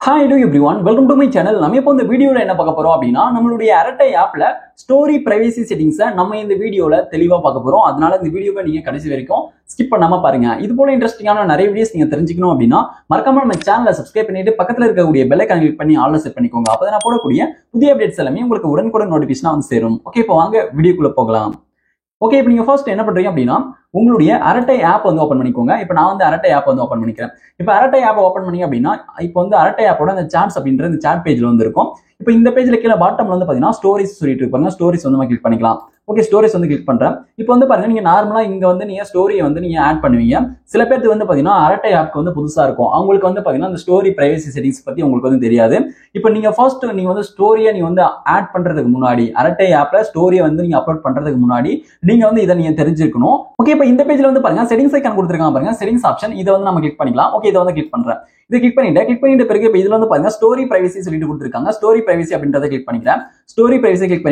Hi to everyone, welcome to my channel. நம்ம இப்போ இந்த வீடியோல என்ன பார்க்க போறோம் அப்படினா நம்மளுடைய அரட்டை ஆப்ல ஸ்டோரி பிரைவசி செட்டிங்ஸ் நம்ம இந்த வீடியோல தெளிவா பார்க்க போறோம். அதனால இந்த வீடியோவை நீங்க கடைசி வரைக்கும் ஸ்கிப் பண்ணாம பாருங்க. இது போல இன்ட்ரஸ்டிங்கான நிறைய வீடியோஸ் நீங்க தெரிஞ்சுக்கணும் அப்படினா மறக்காம நம்ம சேனலை சப்ஸ்கிரைப் பண்ணிட்டு பக்கத்துல இருக்கக்கூடிய பெல் ஐகானை கிளிக் பண்ணி ஆல்ல செட் பண்ணிக்கோங்க. அப்பதான் நான் போடக்கூடிய புதிய அப்டேட்ஸ் எல்லாமே உங்களுக்கு உடனுக்குடன் நோட்டிஃபிகேஷனா வந்து சேரும். ஓகே, இப்போ வாங்க வீடியோக்குள்ள போகலாம். ஓகே, இப்போ நீங்க ஃபர்ஸ்ட் என்ன பண்றீங்க அப்படின்னா உங்களுடைய அரட்டை ஆப் வந்து ஓபன் பண்ணிக்கோங்க. இப்போ நான் வந்து அரட்டை ஆப் வந்து ஓபன் பண்ணிக்கிறேன். இப்போ அரட்டை ஆப் ஓபன் பண்ணீங்க அப்படின்னா இப்போ வந்து அரட்டை ஆப்போட அந்த சாட்ஸ் அப்படின்ற இந்த சாட் பேஜ்ல வந்து இருக்கும். இப்போ இந்த பேஜ்ல கீழே பாட்டம்ல வந்து பாத்தீங்கன்னா ஸ்டோரிஸ் சொல்லிட்டு இருப்பாங்க. ஸ்டோரிஸ் வந்து நம்ம கிளிக் பண்ணிக்கலாம். ஓகே, ஸ்டோரிஸ் வந்து கிளிக் பண்றேன். இப்போ வந்து பாருங்க, நீங்க நார்மலா இங்க வந்து நீங்க ஸ்டோரியை வந்து நீங்க ஆட் பண்ணுவீங்க. சில பேருக்கு வந்து பாத்தீங்கன்னா அரட்டை ஆப்க்கு வந்து புதுசா இருக்கும். அவங்களுக்கு வந்து பாத்தீங்கன்னா இந்த ஸ்டோரி பிரைவசி செட்டிங்ஸ் பத்தி உங்களுக்கு வந்து தெரியாது. இப்போ நீங்க ஃபர்ஸ்ட் நீங்க வந்து ஸ்டோரியை நீங்க வந்து ஆட் பண்றதுக்கு முன்னாடி அரட்டை ஆப்ல ஸ்டோரியை வந்து நீங்க அப்லோட் பண்றதுக்கு முன்னாடி நீங்க வந்து இதை நீங்க தெரிஞ்சிருக்கணும். ஓகே, இப்போ இந்த பேஜ்ல வந்து பாருங்க செட்டிங்ஸ் ஐகான் கொடுத்திருக்காங்க பாருங்க, செட்டிங்ஸ் ஆப்ஷன். இதை வந்து நம்ம கிளிக் பண்ணிக்கலாம். ஓகே, இதை வந்து கிளிக் பண்றேன். இதை கிளிக் பண்ணிட்டு பிறகு இப்போ இதுல வந்து பாருங்க ஸ்டோரி பிரைவசி சொல்லிட்டு கொடுத்திருக்காங்க. ஸ்டோரி பிரைவசி அப்படின்றத கிளிக் பண்ணிக்கிறேன். ஸ்டோரி பிரைவசி கிளிக்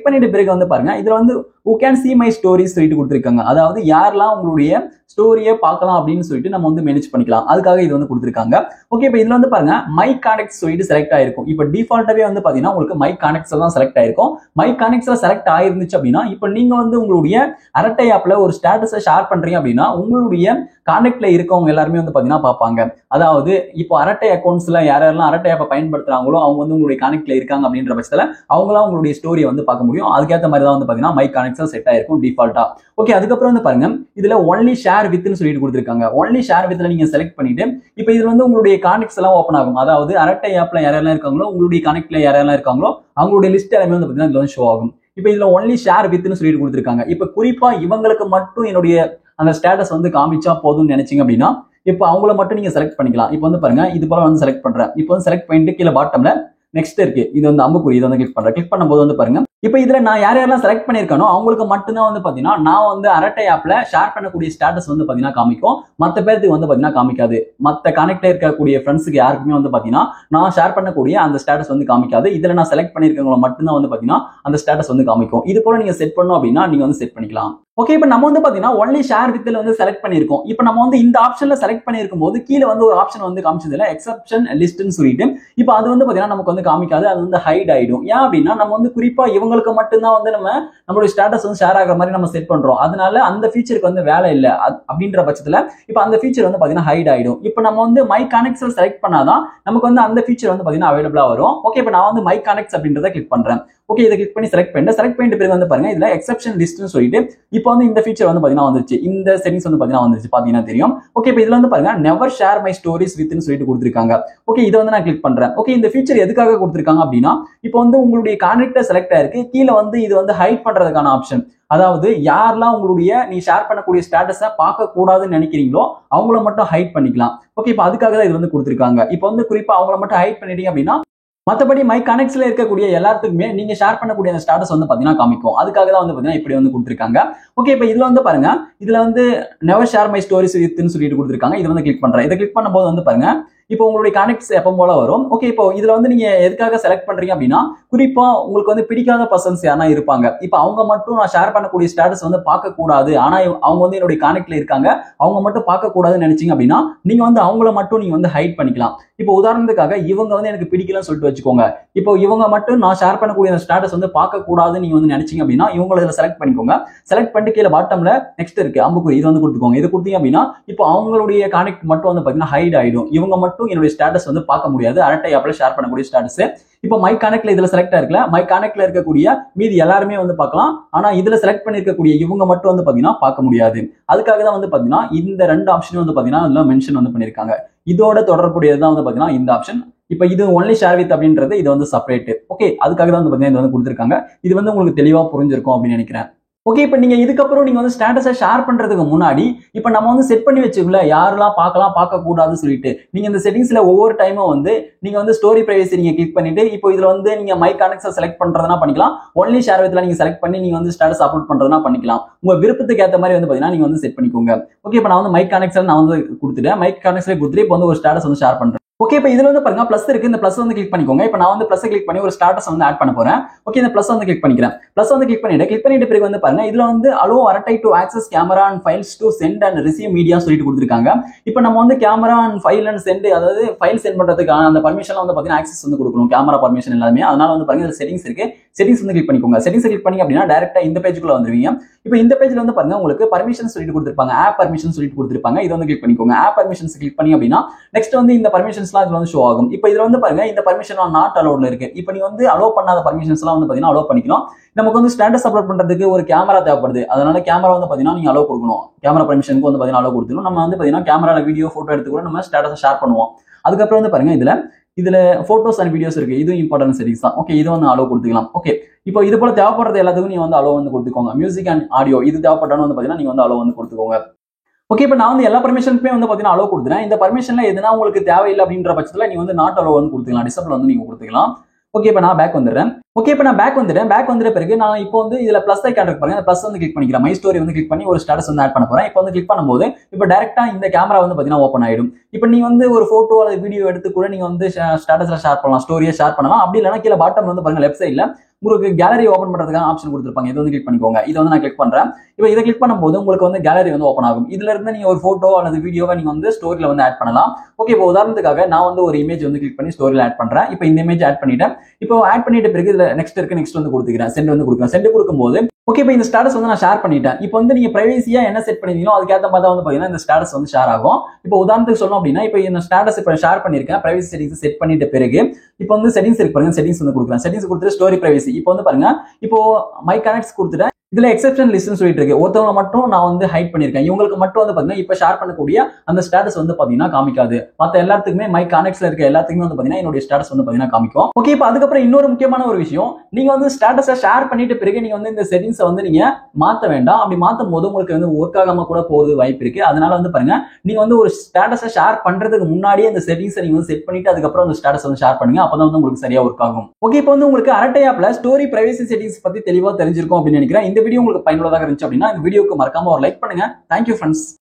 பண்ணிட்டு பிறகு வந்து பாருங்க இதுல வந்து who can see my stories சொல்லிட்டு கொடுத்திருக்காங்க. அதாவது யாரெல்லாம் உங்களுடைய ஸ்டோரியை பார்க்கலாம் அப்படின்னு சொல்லிட்டு நம்ம வந்து மேனேஜ் பண்ணிக்கலாம். அதுக்காக இது வந்து கொடுத்திருக்காங்க. ஓகே, இப்போ இதுல வந்து பாருங்க மை கான்டாக்ட்ஸ் சொல்லிட்டு செலக்ட் ஆயிருக்கும். இப்போ டிஃபால்ட்டாவே வந்து பாத்தீங்கன்னா உங்களுக்கு மை கான்டாக்ட்ஸ் தான் செலக்ட் ஆயிருக்கும். மை கான்டாக்ட்ஸ்ல செலக்ட் ஆயிருந்துச்சு அப்படின்னா இப்போ நீங்க வந்து உங்களுடைய அரட்டை ஆப்ல ஒரு ஸ்டேட்டஸை ஷேர் பண்றீங்க அப்படின்னா உங்களுடைய கான்டாக்ட்ல இருக்கவங்க எல்லாருமே வந்து பாத்தீங்கன்னா பார்ப்பாங்க. அதாவது இப்போ அரட்டை அக்கௌண்ட்ஸ்ல யாரெல்லாம் அரட்டை ஆப்பை பயன்படுத்துறாங்களோ அவங்க வந்து உங்களுடைய கான்டாக்ட்ல இருக்காங்க அப்படின்ற பட்சத்துல அவங்களாம் உங்களுடைய ஸ்டோரியை வந்து பார்க்க முடியும். அதுக்கேற்ற மாதிரி தான் வந்து பாத்தீங்கன்னா மை கான்டாக்ட்ஸ் செட் ஆயிருக்கும் டிஃபால்ட்டா. ஓகே, அதுக்கப்புறம் வந்து பாருங்க இதுல ஒன்லி ஷேர் வித்னு சொல்லிட்டு கொடுத்திருக்காங்க. ஒன்லி ஷேர் வித்ல நீங்க செலக்ட் பண்ணிட்டு இப்போ இதுல வந்து உங்களுடைய கான்டாக்ட்ஸ் எல்லாம் ஓப்பன் ஆகும். அதாவது அரட்டை ஆப்ல யாரெல்லாம் இருக்காங்களோ உங்களுடைய கான்டாக்ட்ல யாரெல்லாம் இருக்காங்களோ அவங்களுடைய லிஸ்ட் எல்லாமே வந்து பாத்தீங்கன்னா இதுல வந்து ஷோ ஆகும். இப்போ இதுல ஒன்லி ஷேர் வித்னு சொல்லிட்டு கொடுத்திருக்காங்க. இப்போ குறிப்பா இவங்களுக்கு மட்டும் என்னுடைய அந்த ஸ்டேட்டஸ் வந்து காமிச்சா போதும்னு நினைச்சீங்க அப்படின்னா இப்போ அவங்கள மட்டும் நீங்க செலக்ட் பண்ணிக்கலாம். இப்போ வந்து பாருங்க இது போல வந்து செலக்ட் பண்றேன். இப்போ வந்து செலக்ட் பண்ணிட்டு கீழே பாட்டம்ல நெக்ஸ்ட் இருக்கு, இது வந்து அம்புக்குறி, இதை வந்து கிளிக் பண்றேன். கிளிக் பண்ணும்போது வந்து பாருங்க இப்போ இதுல நான் யாரெல்லாம் செலக்ட் பண்ணிருக்கானோ அவங்களுக்கு மட்டும்தான் வந்து பாத்தீங்கன்னா நான் வந்து அரட்டை ஆப்ல ஷேர் பண்ணக்கூடிய ஸ்டேட்டஸ் வந்து பாத்தீங்கன்னா காமிக்கும். மற்ற பேருக்கு வந்து பாத்தீங்கன்னா காமிக்காது. மற்ற கனெக்ட்ல இருக்கக்கூடிய ஃப்ரெண்ட்ஸுக்கு யாருக்குமே வந்து பாத்தீங்கன்னா நான் ஷேர் பண்ணக்கூடிய அந்த ஸ்டேட்டஸ் வந்து காமிக்காது. இதுல நான் செலக்ட் பண்ணிருக்கவங்க மட்டும்தான் வந்து பாத்தீங்கன்னா அந்த ஸ்டேட்டஸ் வந்து காமிக்கும். இது போல நீங்க செட் பண்ணணும் அப்படின்னா நீங்க வந்து செட் பண்ணிக்கலாம். ஓகே, இப்போ நம்ம வந்து பாத்தீங்கன்னா ஒன்லி ஷேர் வித்ல வந்து செலக்ட் பண்ணிருக்கோம். இப்போ நம்ம வந்து இந்த ஆப்ஷன்ல செலக்ட் பண்ணிருக்கும் போது கீழே வந்து ஒரு ஆப்ஷன் வந்து காமிச்சதுல எக்ஸெப்ஷன் லிஸ்ட்னு சொல்லிட்டு இப்போ அது வந்து பாத்தீங்கன்னா நமக்கு வந்து காமிக்காது. அது வந்து ஹைட் ஆயிடும். ஏன் அப்படின்னா நம்ம வந்து குறிப்பா இவங்களுக்கு மட்டும்தான் வந்து நம்மளுடைய ஸ்டேட்டஸ் வந்து ஷேர் ஆகிற மாதிரி நம்ம செட் பண்றோம். அதனால அந்த ஃபீச்சருக்கு வந்து வேலை இல்லை அப்படின்ற பட்சத்துல இப்போ அந்த ஃபீச்சர் வந்து பாத்தீங்கன்னா ஹைட் ஆயிடும். இப்போ நம்ம வந்து மை கான்டாக்ட்ஸ் செலக்ட் பண்ணாதான் நமக்கு வந்து அந்த ஃபீச்சர் வந்து பாத்தீங்கன்னா அவைலபிளா வரும். ஓகே, இப்போ நான் வந்து மை கான்டாக்ட்ஸ் அப்படின்றத கிளிக் பண்றேன். ஓகே, இதை கிளிக் பண்ணி செலக்ட் பண்ணிட்டு பிறகு வந்து பாருங்க இதுல எக்ஸெப்ஷன் லிஸ்ட்னு சொல்லிட்டு இப்போ வந்து இந்த ஃபீச்சர் வந்து பாத்தீங்கன்னா வந்துருச்சு. இந்த செட்டிங்ஸ் வந்து பாத்தீங்கன்னா வந்துருச்சு, பாத்தீங்கன்னா தெரியும். ஓகே, இப்போ இதுல வந்து பாருங்க நெவர் ஷேர் மை ஸ்டோரிஸ் வித்னு சொல்லிட்டு கொடுத்திருக்காங்க. ஓகே, இதை வந்து நான் கிளிக் பண்றேன். ஓகே, இந்த ஃபீச்சர் எதுக்காக கொடுத்திருக்காங்க அப்படின்னா இப்போ வந்து உங்களுடைய கான்டாக்ட்ல செலக்ட் ஆயிருக்கு, கீழே வந்து இது வந்து ஹைட் பண்றதுக்கான ஆப்ஷன். அதாவது யாரெல்லாம் உங்களுடைய நீ ஷேர் பண்ணக்கூடிய ஸ்டேட்டஸை பார்க்க கூடாதுன்னு நினைக்கிறீங்களோ அவங்கள மட்டும் ஹைட் பண்ணிக்கலாம். ஓகே, இப்போ அதுக்காக தான் இது வந்து கொடுத்திருக்காங்க. இப்போ வந்து குறிப்பா அவங்கள மட்டும் ஹைட் பண்ணிட்டீங்க அப்படின்னா மற்றபடி மை கனெக்ட்ஸ்ல இருக்கக்கூடிய எல்லாத்துக்குமே நீங்க ஷேர் பண்ணக்கூடிய அந்த ஸ்டேட்டஸ் வந்து பாத்தீங்கன்னா காமிக்கும். அதுக்காக தான் வந்து பாத்தீங்கன்னா இப்படி வந்து கொடுத்திருக்காங்க. ஓகே, இப்போ இதுல வந்து பாருங்க இதுல வந்து நெவர் ஷேர் மை ஸ்டோரிஸ் வித்னு சொல்லிட்டு கொடுத்திருக்காங்க. இதை வந்து கிளிக் பண்றேன். இதை கிளிக் பண்ணும்போது வந்து பாருங்க இப்போ உங்களுடைய கான்டாக்ட்ஸ் எப்போ போல வரும். ஓகே, இப்போ இதுல வந்து நீங்க எதுக்காக செலக்ட் பண்றீங்க அப்படின்னா குறிப்பா உங்களுக்கு வந்து பிடிக்காத பர்சன்ஸ் யாரா இருப்பாங்க. இப்போ அவங்க மட்டும் நான் ஷேர் பண்ணக்கூடிய ஸ்டேட்டஸ் வந்து பார்க்க கூடாது, ஆனா அவங்க வந்து என்னுடைய கான்டாக்ட்ல இருக்காங்க, அவங்க மட்டும் பார்க்க கூடாதுன்னு நினைச்சீங்க அப்படின்னா நீங்க வந்து அவங்கள மட்டும் நீங்க வந்து ஹைட் பண்ணிக்கலாம். இப்போ உதாரணத்துக்காக இவங்க வந்து எனக்கு பிடிக்கலன்னு சொல்லிட்டு வச்சுக்கோங்க. இப்போ இவங்க மட்டும் நான் ஷேர் பண்ணக்கூடிய அந்த ஸ்டேட்டஸ் வந்து பார்க்க கூடாதுன்னு நீங்க வந்து நினைச்சீங்க அப்படின்னா இவங்களை இதில் செலக்ட் பண்ணிக்கோங்க. செலக்ட் பண்ணிட்டு கீழே பாட்டம்ல நெக்ஸ்ட் இருக்கு அம்புக்குறி, இது வந்து கொடுத்துக்கோங்க. இது கொடுத்தீங்க அப்படின்னா இப்போ அவங்களுடைய கான்டாக்ட் மட்டும் வந்து பாத்தீங்கன்னா ஹைட் ஆயிடும். இவங்க மட்டும் என்னுடைய ஸ்டேட்டஸ் வந்து பார்க்க முடியாது. அரட்டை ஆப்ல ஷேர் பண்ணக்கூடிய ஸ்டேட்டஸ் இப்போ மை கான்டாக்ட்ல இதுல செலக்ட் ஆயிருக்கல, மை கான்டாக்ட்ல இருக்கக்கூடிய மீதி எல்லாருமே வந்து பார்க்கலாம். ஆனா இதுல செலக்ட் பண்ணிருக்கக்கூடிய இவங்க மட்டும் வந்து பாத்தீங்கன்னா பார்க்க முடியாது. அதுக்காக தான் வந்து பாத்தீங்கன்னா இந்த ரெண்டு ஆப்ஷனும் வந்து பாத்தீங்கன்னா அதுல மென்ஷன் வந்து பண்ணிருக்காங்க. இதோட தொடர்புடையதான் வந்து பாத்தீங்கன்னா இந்த ஆப்ஷன். இப்போ இது ஒன்லி ஷேர் வித் அப்படின்றது இது வந்து செப்பரேட். ஓகே, அதுக்காக தான் வந்து பாத்தீங்கன்னா இது வந்து கொடுத்திருக்காங்க. இது வந்து உங்களுக்கு தெளிவா புரிஞ்சிருக்கும் அப்படின்னு நினைக்கிறேன். ஓகே, இப்போ நீங்க இதுக்கப்புறம் நீங்க வந்து ஸ்டேட்டஸை ஷேர் பண்றதுக்கு முன்னாடி இப்போ நம்ம வந்து செட் பண்ணி வச்சுக்கல யாரெல்லாம் பார்க்கலாம் பார்க்க கூடாதுன்னு சொல்லிட்டு நீங்க இந்த செட்டிங்ஸ்ல ஒவ்வொரு டைமும் வந்து நீங்க வந்து ஸ்டோரி பிரைவசி நீங்க கிளிக் பண்ணிட்டு இப்போ இதுல வந்து நீங்க மை கான்டாக்ட்ஸ் செலக்ட் பண்றதுனா பண்ணிக்கலாம். ஒன்லி ஷேர் வித்ல நீங்க செலக்ட் பண்ணி நீங்க வந்து ஸ்டேட்டஸ் அப்லோட் பண்றதுனா பண்ணிக்கலாம். உங்க விருப்பத்துக்கு ஏற்ற மாதிரி வந்து பாத்தீங்கன்னா நீங்க வந்து செட் பண்ணிக்கோங்க. ஓகே, இப்போ நான் வந்து மை கான்டாக்ட்ஸ் நான் வந்து கொடுத்துட்டேன். மை கான்டாக்ட்ஸ்ல கொடுத்துட்டு இப்போ வந்து ஒரு ஸ்டேட்டஸ் வந்து ஷேர் பண்றேன். ஓகே, இப்போ இதுல வந்து பாருங்க பிளஸ் இருக்கு. இந்த பிளஸ் வந்து கிளிக் பண்ணிக்கோங்க. இப்போ நான் வந்து பிளஸ் கிளிக் பண்ணி ஒரு ஸ்டேட்டஸ் வந்து ஆட் பண்ண போறேன். ஓகே, இந்த பிளஸ் வந்து கிளிக் பண்ணிக்கிறேன். பிளஸ் வந்து கிளிக் பண்ணிட்டு பிறகு வந்து பாருங்க இதுல வந்து allow Arattai to access camera and files to send and receive media சொல்லிட்டு கொடுத்துருக்காங்க. இப்போ நம்ம வந்து camera and file and send, அதாவது ஃபைல் சென்ட் பண்றதுக்கான அந்த பர்மிஷன்லாம் வந்து பாத்தீங்கன்னா ஆக்சஸ் வந்து கொடுக்கணும், கேமரா பர்மிஷன் எல்லாமே. அதனால வந்து பாருங்க செட்டிங்ஸ் இருக்கு. செட்டிங்ஸ் வந்து கிளிக் பண்ணிக்கோங்க. செட்டிங்ஸ் கிளிக் பண்ணி அப்படின்னா டைரக்டா இந்த பேஜுக்குள்ள வந்துருவீங்க. இப்போ இந்த பேஜ்ல வந்து பாருங்க உங்களுக்கு பர்மிஷன் சொல்லிட்டு கொடுத்திருப்பாங்க, ஆப் பர்மிஷன் சொல்லிட்டு கொடுத்திருப்பாங்க. இது வந்து கிளிக் பண்ணிக்கோங்க. ஆப் பர்மிஷன்ஸ் கிளிக் பண்ணி அப்படின்னா நெக்ஸ்ட் வந்து இந்த பர்மிஷன்ஸ்லாம் இதுல வந்து ஷோ ஆகும். இப்போ இதுல வந்து பாருங்க இந்த பர்மிஷன்லாம் நாட் அலோட்ல இருக்கு. இப்போ நீ வந்து அலோ பண்ணாத பர்மிஷன்ஸ்லாம் வந்து பாத்தீங்கன்னா அலோ பண்ணிக்கலாம். நமக்கு வந்து ஸ்டேட்டஸ் அப்லோட் பண்றதுக்கு ஒரு கேமரா தேவைப்படுது. அதனால கேமரா வந்து பாத்தீங்கன்னா நீங்க அலோ கொடுக்கணும். கேமரா பர்மிஷனுக்கு வந்து பாத்தீங்கன்னா அலோ கொடுத்துரும். நம்ம வந்து பாத்தீங்கன்னா கேமரால வீடியோ போட்டோ எடுத்து கூட நம்ம ஸ்டேட்டஸ் ஷேர் பண்ணுவோம். அதுக்கப்புறம் வந்து பாருங்க இதுல போட்டோஸ் அண்ட் வீடியோஸ் இருக்கு. இது இம்பார்ட்டன்ட் செட்டிங்ஸ் தான். ஓகே, இது வந்து அலோ கொடுத்துக்கலாம். ஓகே, இப்போ இது போல தேவைப்படுறது எல்லாத்துக்கும் நீங்க வந்து அலோ வந்து கொடுத்துக்கோங்க. மியூசிக் அண்ட் ஆடியோ இது தேவைப்பட்டாலும் வந்து பாத்தீங்கன்னா நீங்க வந்து அலோ வந்து கொடுத்துக்கோங்க. ஓகே, இப்போ நான் வந்து எல்லா பர்மிஷனுக்குமே வந்து பாத்தீங்கன்னா அலோ கொடுத்துறேன். இந்த பர்மிஷன்ல எதுனா உங்களுக்கு தேவையில்லை அப்படின்ற பட்சத்துல நீங்க வந்து நாட் அலோ வந்து கொடுத்துக்கலாம், டிசபிள் வந்து நீங்க கொடுத்துக்கலாம். ஓகே, இப்போ நான் பேக் வந்துடுறேன். ஓகே, இப்போ நான் பேக் வந்துட்ட பிறகு நான் இப்போ வந்து இதுல பிளஸ் ஐகான் இருக்கு பாருங்க, பிளஸ் வந்து கிளிக் பண்ணிக்கிறேன். மை ஸ்டோரி வந்து கிளிக் பண்ணி ஒரு ஸ்டேட்டஸ் வந்து ஆட் பண்ண போறேன். இப்போ வந்து கிளிக் பண்ணும்போது இப்போ டைரக்டா இந்த கேமரா வந்து பாத்தீங்கன்னா ஓப்பன் ஆயிடும். இப்போ நீங்க வந்து ஒரு போட்டோ அல்லது வீடியோ எடுத்து கூட நீங்க வந்து ஸ்டேட்டஸ்ல ஷேர் பண்ணலாம், ஸ்டோரியை ஷேர் பண்ணலாம். அப்படி இல்லைன்னா கீழே பாட்டம் வந்து பாருங்க லெஃப்ட் சைட்ல உங்களுக்கு கேலரி ஓப்பன் பண்றதுக்கான ஆப்ஷன் கொடுத்துருப்பாங்க. இது வந்து கிளிக் பண்ணிக்கோங்க. இதை வந்து நான் கிளிக் பண்றேன். இப்போ இதை கிளிக் பண்ணும்போது உங்களுக்கு வந்து கேலரி வந்து ஓப்பன் ஆகும். இதுல இருந்து நீங்க ஒரு போட்டோ அல்லது வீடியோவை நீங்க வந்து ஸ்டோரியில வந்து ஆட் பண்ணலாம். ஓகே, இப்போ உதாரணத்துக்காக நான் வந்து ஒரு இமேஜ் வந்து கிளிக் பண்ணி ஸ்டோரியில ஆட் பண்றேன். இப்போ இந்த இமேஜ் ஆட் பண்ணிட்டேன். இப்போ ஆட் பண்ணிட்ட பிறகு இதுல நெக்ஸ்ட் இருக்கு, நெக்ஸ்ட் வந்து கொடுத்துக்கிறேன், சென்ட் வந்து கொடுக்குறேன். சென்ட் கொடுக்கும்போது ஓகே, இப்போ இந்த ஸ்டேட்டஸ் வந்து நான் ஷேர் பண்ணிட்டேன். இப்போ வந்து நீங்க பிரைவசியா என்ன செட் பண்ணிருந்தீங்களோ அதுக்கேற்ற மாதிரி தான் வந்து பாத்தீங்கன்னா இந்த ஸ்டேட்டஸ் வந்து ஷேர் ஆகும். இப்போ உதாரணத்துக்கு சொல்லணும் அப்படின்னா இப்போ இந்த ஸ்டேட்டஸ் இப்போ ஷேர் பண்ணிருக்கேன். பிரைவசி செட்டிங்ஸ் செட் பண்ணிட்ட பிறகு இப்போ வந்து செட்டிங்ஸ் இருக்கு பாருங்க, செட்டிங்ஸ் வந்து கொடுக்குறேன். செட்டிங்ஸ் கொடுத்துட்டு ஸ்டோரி பிரைவசி இப்போ வந்து பாருங்க இப்போ மை கனெக்ட்ஸ் கொடுத்துட்டேன். இதுல எக்ஸெப்ஷன் லிஸ்ட்னு சொல்லிட்டு இருக்கு. ஒருத்தவங்க மட்டும் நான் வந்து ஹைட் பண்ணிருக்கேன். இவங்களுக்கு மட்டும் வந்து பாத்தீங்கன்னா இப்ப ஷேர் பண்ணக்கூடிய அந்த ஸ்டேட்டஸ் வந்து பாத்தீங்கன்னா காமிக்காது. மத்த எல்லாத்துக்குமே மை கனெக்ட்ஸ்ல இருக்க எல்லாத்துக்குமே வந்து பாத்தீங்கன்னா என்னுடைய ஸ்டேட்டஸ் வந்து பாத்தீங்கன்னா காமிக்கும். ஓகே, இப்போ அதுக்கப்புறம் இன்னொரு முக்கியமான ஒரு விஷயம், நீங்க வந்து ஸ்டேட்டஸை ஷேர் பண்ணிட்டு பிறகு நீங்க வந்து இந்த செட்டிங்ஸை வந்து நீங்க மாத்த வேண்டாம். அப்படி மாத்தும் போது உங்களுக்கு வந்து ஒர்க் ஆகாம கூட போறது வாய்ப்பு இருக்கு. அதனால வந்து பாருங்க நீங்க வந்து ஒரு ஸ்டேட்டஸை ஷேர் பண்றதுக்கு முன்னாடியே அந்த செட்டிங்ஸை நீங்க வந்து செட் பண்ணிட்டு அதுக்கப்புறம் அந்த ஸ்டேட்டஸ் வந்து ஷேர் பண்ணுங்க. அப்பதான் வந்து உங்களுக்கு சரியா ஒர்க் ஆகும். ஓகே, இப்போ வந்து உங்களுக்கு அரட்டை ஆப்ல ஸ்டோரி பிரைவசி செட்டிங்ஸ் பத்தி தெளிவா தெரிஞ்சிருக்கும் அப்படின்னு நினைக்கிறேன். இந்த வீடியோ உங்களுக்கு பயனுள்ளதாக இருந்துச்சு அப்படின்னா இந்த வீடியோக்கு மறக்காம ஒரு லைக் பண்ணுங்க. Thank you friends.